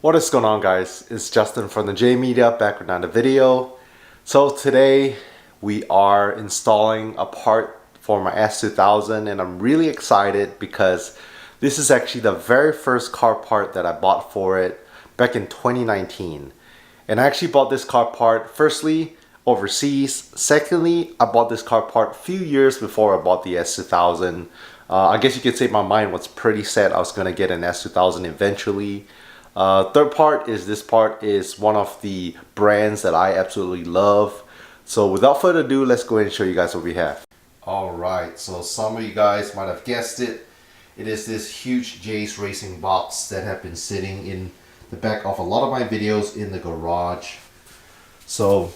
What is going on, guys? It's Justin from the J Media back with another video. So today we are installing a part for my S2000 and I'm really excited because this is actually the very first car part that I bought for it back in 2019. And I actually bought this car part firstly overseas. Secondly, I bought this car part a few years before I bought the S2000. I guess you could say my mind was pretty set I was going to get an S2000 eventually. Third part is this part is one of the brands that I absolutely love. So without further ado, let's go ahead and show you guys what we have. Alright, so some of you guys might have guessed it. It is this huge Jace Racing box that have been sitting in the back of a lot of my videos in the garage. So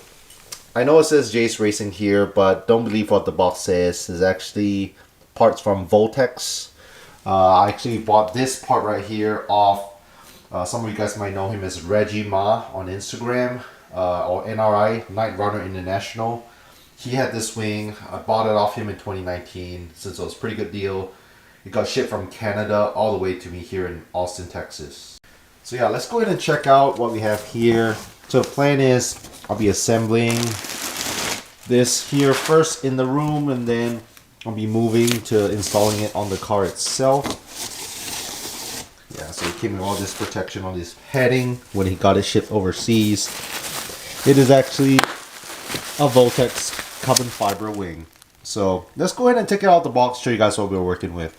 I know it says Jace Racing here, but don't believe what the box says. It's actually parts from Voltex. I actually bought this part right here off some of you guys might know him as Reggie Ma on Instagram, or NRI, Night Runner International. He had this wing. I bought it off him in 2019 since it was a pretty good deal. It got shipped from Canada all the way to me here in Austin, Texas. So yeah, let's go ahead and check out what we have here. So the plan is I'll be assembling this here first in the room, and then I'll be moving to installing it on the car itself. Yeah, so it came with all this protection on this padding when he got it shipped overseas. It is actually a Voltex carbon fiber wing. So let's go ahead and take it out of the box, show you guys what we're working with.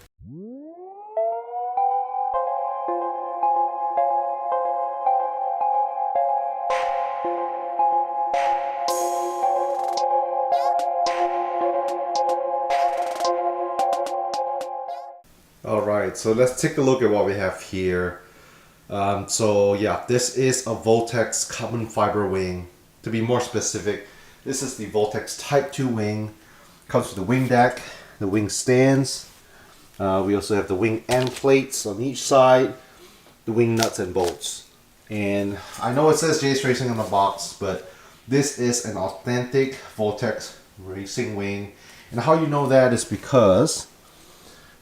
Alright, so let's take a look at what we have here. So yeah, this is a Voltex carbon fiber wing. To be more specific, this is the Voltex Type 2 wing. Comes with the wing deck, the wing stands. We also have the wing end plates on each side, the wing nuts and bolts. And I know it says Jace Racing on the box, but this is an authentic Voltex racing wing. And how you know that is because,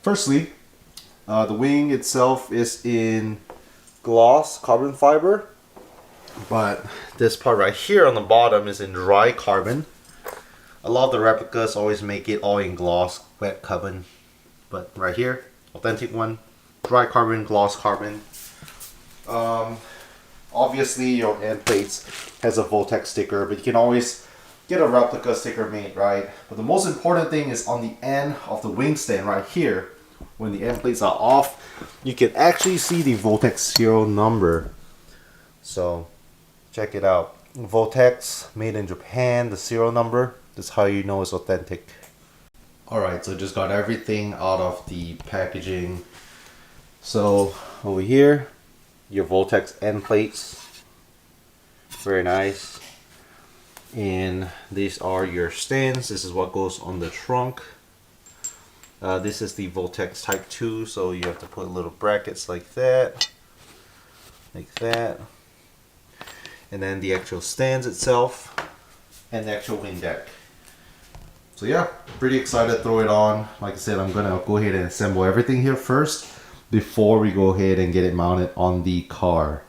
firstly, the wing itself is in gloss carbon fiber, but this part right here on the bottom is in dry carbon. A lot of the replicas always make it all in gloss, wet carbon, but right here, authentic one, dry carbon, gloss carbon. Obviously your end plates has a Voltex sticker, but you can always get a replica sticker made, right? But the most important thing is on the end of the wing stand right here. When the end plates are off, you can actually see the Voltex serial number. So check it out. Voltex, made in Japan, the serial number. That's how you know it's authentic. Alright, so just got everything out of the packaging. So over here, your Voltex end plates. Very nice. And these are your stands. This is what goes on the trunk. This is the Voltex Type 2, so you have to put little brackets like that. And then the actual stands itself, and the actual wing deck. So yeah, pretty excited to throw it on. Like I said, I'm gonna go ahead and assemble everything here first before we go ahead and get it mounted on the car.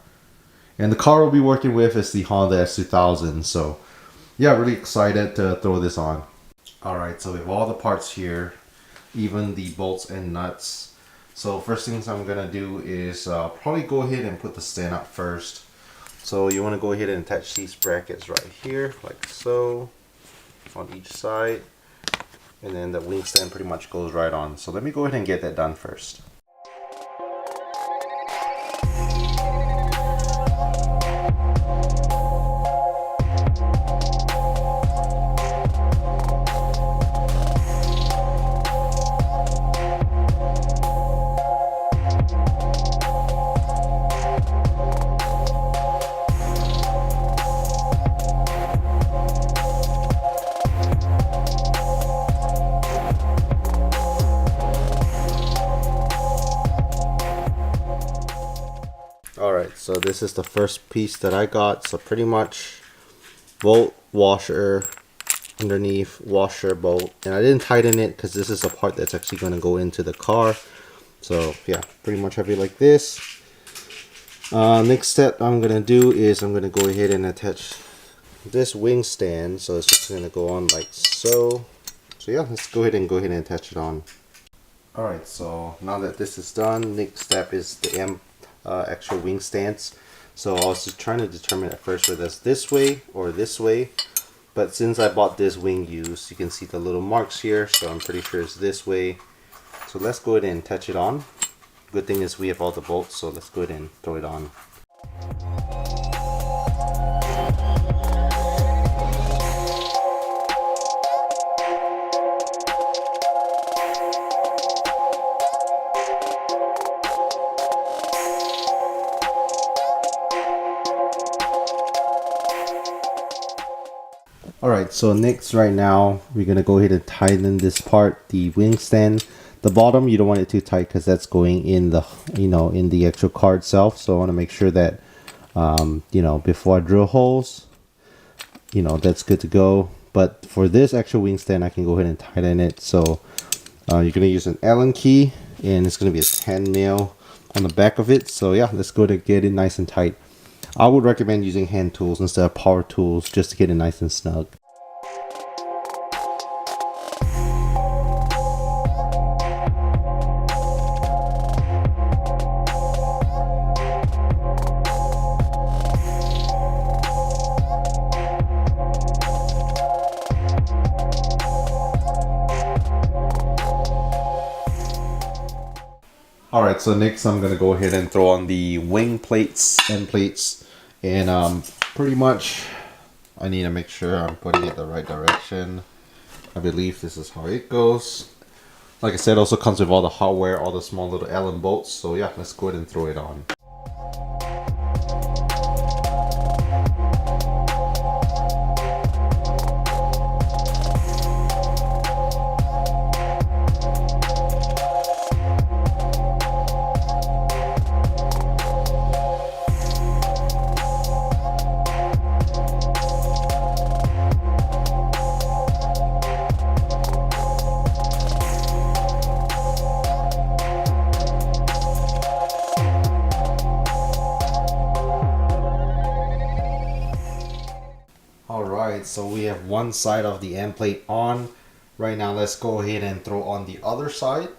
And the car we'll be working with is the Honda S2000, so yeah, really excited to throw this on. Alright, so we have all the parts here, even the bolts and nuts. So first things I'm gonna do is probably go ahead and put the stand up first. So you want to go ahead and attach these brackets right here, like so, on each side, and then the wing stand pretty much goes right on. So let me go ahead and get that done first. Alright, so this is the first piece that I got. So pretty much bolt, washer, underneath, washer, bolt. And I didn't tighten it because this is a part that's actually going to go into the car. So yeah, pretty much have it like this. Next step I'm gonna do is I'm gonna go ahead and attach this wing stand. So it's just gonna go on like so. So yeah, let's go ahead and attach it on. Alright, so now that this is done, next step is the actual wing stance. So I was just trying to determine at first whether it's this way or this way, but since I bought this wing used, you can see the little marks here, so I'm pretty sure it's this way. So let's go ahead and attach it on. Good thing is we have all the bolts, so let's go ahead and throw it on. Alright, so next right now we're gonna go ahead and tighten this part, the wing stand. The bottom you don't want it too tight because that's going in the in the actual car itself. So I want to make sure that before I drill holes, that's good to go. But for this actual wing stand, I can go ahead and tighten it. So you're gonna use an Allen key, and it's gonna be a 10 mil on the back of it. So yeah, let's go to get it nice and tight. I would recommend using hand tools instead of power tools just to get it nice and snug. Alright, so next I'm going to go ahead and throw on the wing plates, end plates, and pretty much I need to make sure I'm putting it the right direction. I believe this is how it goes. Like I said, it also comes with all the hardware, all the small little Allen bolts, so yeah, let's go ahead and throw it on. Alright, so we have one side of the end plate on. Right now, let's go ahead and throw on the other side.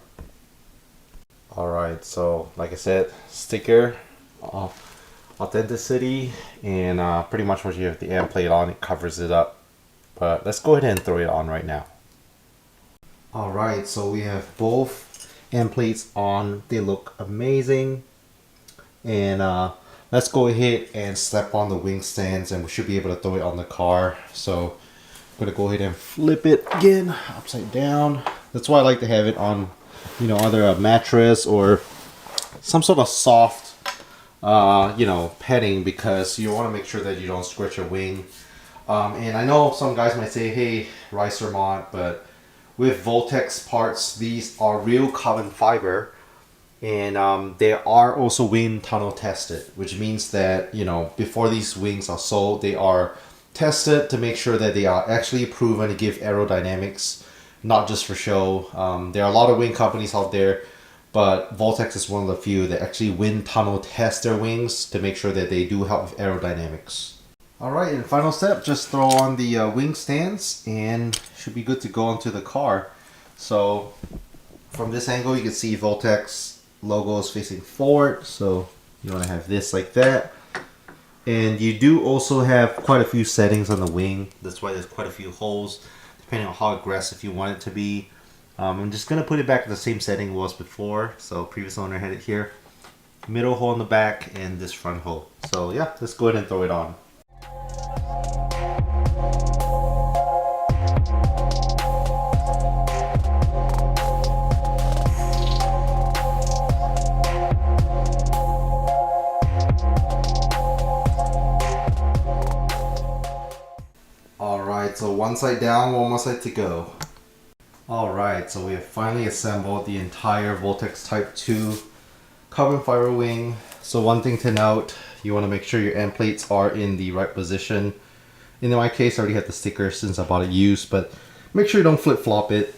Alright, so like I said, sticker of authenticity, and pretty much once you have the end plate on, it covers it up. But let's go ahead and throw it on right now. Alright, so we have both end plates on. They look amazing. And let's go ahead and slap on the wing stands, and we should be able to throw it on the car. So I'm gonna go ahead and flip it again upside down. That's why I like to have it on, either a mattress or some sort of soft, padding, because you want to make sure that you don't scratch your wing. And I know some guys might say, hey, Ricer Mod, but with Voltex parts, these are real carbon fiber. And they are also wind tunnel tested, which means that, before these wings are sold, they are tested to make sure that they are actually proven to give aerodynamics, not just for show. There are a lot of wing companies out there, but Voltex is one of the few that actually wind tunnel test their wings to make sure that they do help with aerodynamics. Alright, and final step, just throw on the wing stands and should be good to go onto the car. So from this angle, you can see Voltex logo is facing forward, so you want to have this like that. And you do also have quite a few settings on the wing. That's why there's quite a few holes, depending on how aggressive you want it to be. I'm just going to put it back in the same setting it was before. So previous owner had it here. Middle hole in the back and this front hole. So yeah, let's go ahead and throw it on. Alright, so one side down, one more side to go. Alright, so we have finally assembled the entire Voltex Type 2 carbon fiber wing. So one thing to note, you want to make sure your end plates are in the right position. In my case, I already have the sticker since I bought it used, but make sure you don't flip-flop it.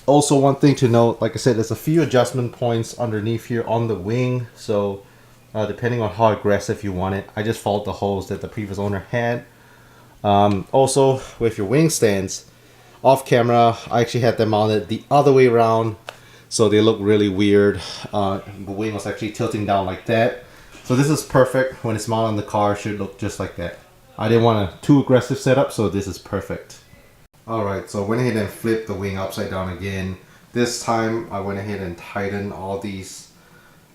Also, one thing to note, like I said, there's a few adjustment points underneath here on the wing. So depending on how aggressive you want it. I just followed the holes that the previous owner had. Also, with your wing stands, off camera, I actually had them mounted the other way around, so they look really weird. The wing was actually tilting down like that. So this is perfect. When it's mounted on the car, it should look just like that. I didn't want a too aggressive setup, so this is perfect. Alright, so I went ahead and flipped the wing upside down again. This time I went ahead and tightened all these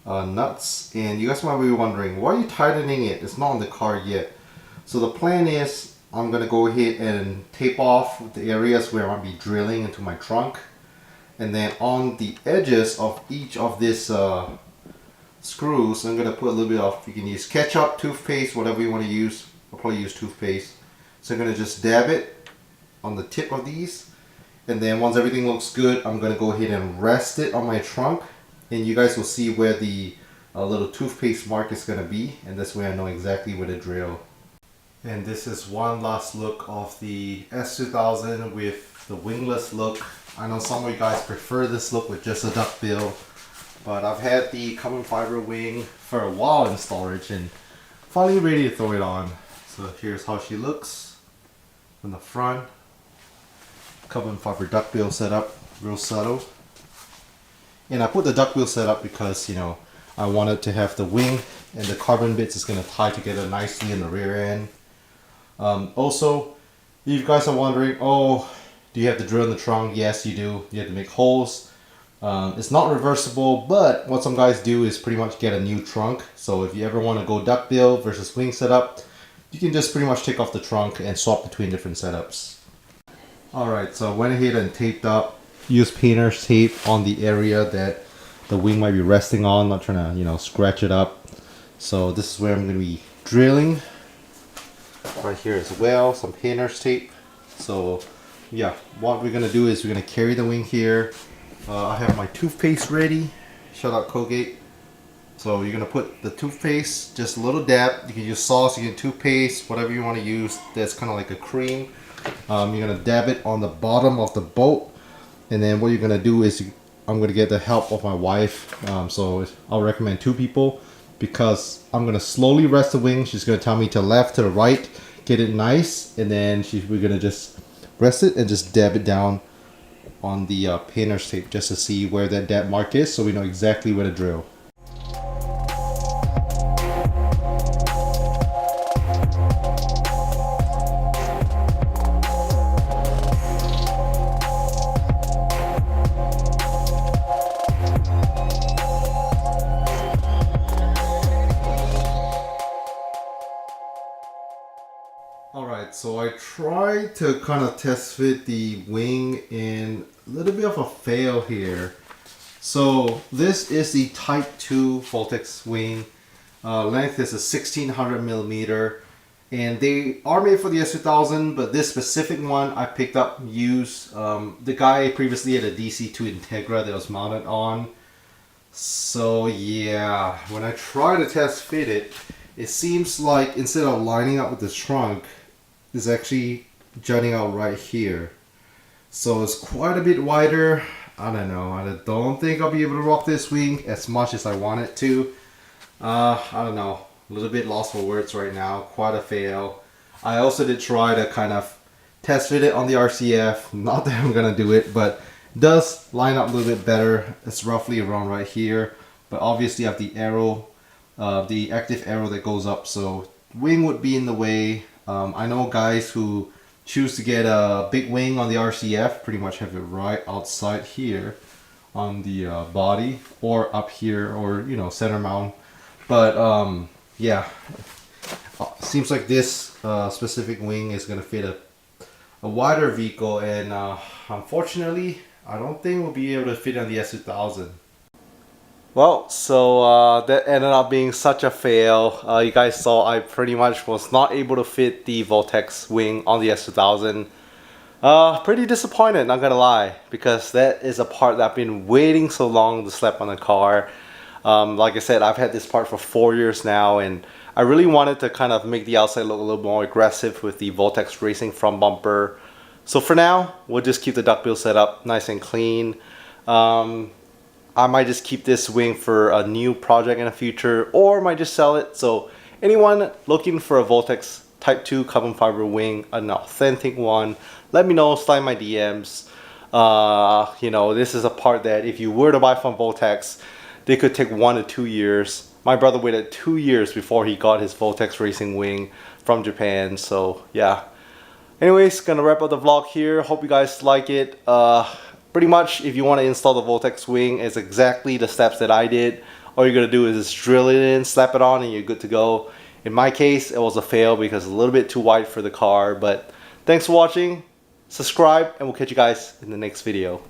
nuts. And you guys might be wondering, why are you tightening it? It's not on the car yet. So the plan is, I'm going to go ahead and tape off the areas where I might be drilling into my trunk. And then on the edges of each of these screws, I'm going to put a little bit of, you can use ketchup, toothpaste, whatever you want to use. I'll probably use toothpaste. So I'm going to just dab it on the tip of these. And then once everything looks good, I'm going to go ahead and rest it on my trunk. And you guys will see where the little toothpaste mark is going to be. And this way I know exactly where to drill. And this is one last look of the S2000 with the wingless look. I know some of you guys prefer this look with just a duckbill, but I've had the carbon fiber wing for a while in storage and finally ready to throw it on. So here's how she looks from the front. Carbon fiber duckbill setup, real subtle. And I put the duckbill setup because, you know, I wanted to have the wing and the carbon bits is going to tie together nicely in the rear end. Also, if you guys are wondering, oh, do you have to drill in the trunk? Yes, you do. You have to make holes. It's not reversible, but what some guys do is pretty much get a new trunk. So if you ever want to go duckbill versus wing setup, you can just pretty much take off the trunk and swap between different setups. Alright, so I went ahead and taped up, used painter's tape on the area that the wing might be resting on, not trying to, you know, scratch it up. So this is where I'm going to be drilling. Right here as well, some painter's tape. So yeah, what we're gonna do is we're gonna carry the wing here. I have my toothpaste ready. Shout out Colgate. So you're gonna put the toothpaste, just a little dab. You can use sauce, you can toothpaste, whatever you want to use. That's kind of like a cream. You're gonna dab it on the bottom of the bolt, and then what you're gonna do is I'm gonna get the help of my wife. So I'll recommend 2 people. Because I'm going to slowly rest the wing. She's going to tell me to left, to the right, get it nice. And then we're going to just rest it and just dab it down on the painter's tape just to see where that dab mark is so we know exactly where to drill. Alright, so I tried to kind of test fit the wing in a little bit of a fail here. So this is the Type 2 Voltex wing. Length is a 1600 millimeter, and they are made for the S2000, but this specific one I picked up used. The guy previously had a DC2 Integra that was mounted on. So yeah, when I try to test fit it, it seems like instead of lining up with the trunk, it's actually jutting out right here. So it's quite a bit wider. I don't know. I don't think I'll be able to rock this wing as much as I want it to. I don't know. A little bit lost for words right now. Quite a fail. I also did try to kind of test fit it on the RCF. Not that I'm gonna do it, but it does line up a little bit better. It's roughly around right here. But obviously I have the arrow, the active arrow that goes up. So wing would be in the way. I know guys who choose to get a big wing on the RCF pretty much have it right outside here on the body, or up here, or you know, center mount. But yeah, seems like this specific wing is gonna fit a wider vehicle, and unfortunately I don't think we'll be able to fit on the S2000. Well, so that ended up being such a fail. You guys saw I pretty much was not able to fit the Voltex wing on the S2000. Pretty disappointed, not gonna lie, because that is a part that I've been waiting so long to slap on the car. Like I said, I've had this part for 4 years now, and I really wanted to kind of make the outside look a little more aggressive with the Voltex Racing front bumper. So for now, we'll just keep the duckbill set up nice and clean. I might just keep this wing for a new project in the future, or might just sell it. So anyone looking for a Voltex Type 2 carbon fiber wing, an authentic one, let me know, slide my DMs. You know, this is a part that if you were to buy from Voltex, they could take 1 to 2 years. My brother waited 2 years before he got his Voltex racing wing from Japan. So yeah. Anyways, gonna wrap up the vlog here. Hope you guys like it. Pretty much, if you want to install the Voltex wing, it's exactly the steps that I did. All you're gonna do is just drill it in, slap it on, and you're good to go. In my case, it was a fail because it's a little bit too wide for the car. But thanks for watching. Subscribe, and we'll catch you guys in the next video.